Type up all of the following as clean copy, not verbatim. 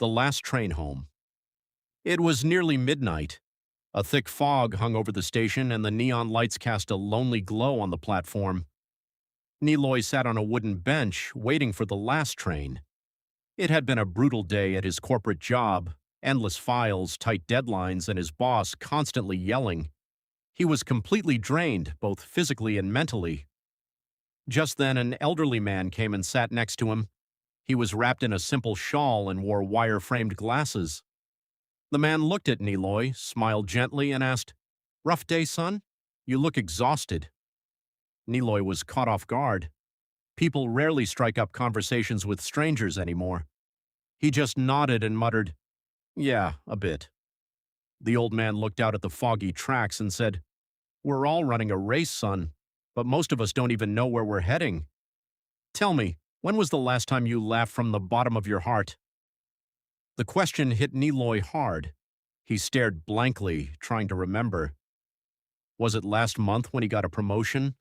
The last train home. It was nearly midnight. A thick fog hung over the station and the neon lights cast a lonely glow on the platform. Niloy sat on a wooden bench, waiting for the last train. It had been a brutal day at his corporate job, endless files, tight deadlines, and his boss constantly yelling. He was completely drained, both physically and mentally. Just then, an elderly man came and sat next to him. He was wrapped in a simple shawl and wore wire-framed glasses. The man looked at Niloy, smiled gently, and asked, "Rough day, son? You look exhausted." Niloy was caught off guard. People rarely strike up conversations with strangers anymore. He just nodded and muttered, "Yeah, a bit." The old man looked out at the foggy tracks and said, "We're all running a race, son, but most of us don't even know where we're heading. Tell me, when was the last time you laughed from the bottom of your heart?" The question hit Niloy hard. He stared blankly, trying to remember. Was it last month when he got a promotion?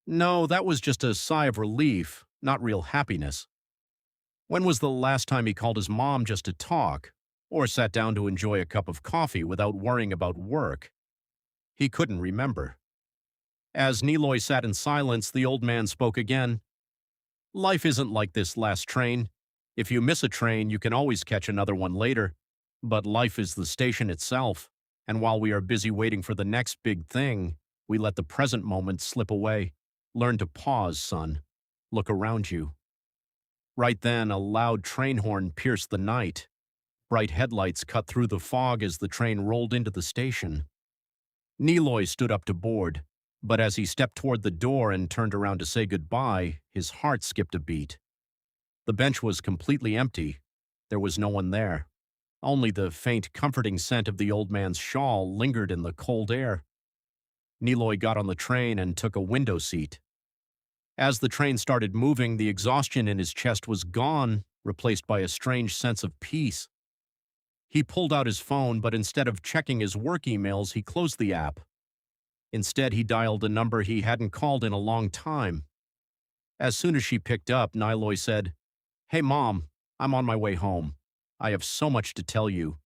No, that was just a sigh of relief, not real happiness. When was the last time he called his mom just to talk, or sat down to enjoy a cup of coffee without worrying about work? He couldn't remember. As Niloy sat in silence, the old man spoke again. "Life isn't like this last train. If you miss a train, you can always catch another one later. But life is the station itself, and while we are busy waiting for the next big thing, we let the present moment slip away. Learn to pause, son. Look around you." Right then, a loud train horn pierced the night. Bright headlights cut through the fog as the train rolled into the station. Niloy stood up to board, but as he stepped toward the door and turned around to say goodbye, his heart skipped a beat. The bench was completely empty. There was no one there. Only the faint, comforting scent of the old man's shawl lingered in the cold air. Niloy got on the train and took a window seat. As the train started moving, the exhaustion in his chest was gone, replaced by a strange sense of peace. He pulled out his phone, but instead of checking his work emails, he closed the app. Instead, he dialed a number he hadn't called in a long time. As soon as she picked up, Niloy said, "Hey, Mom, I'm on my way home. I have so much to tell you.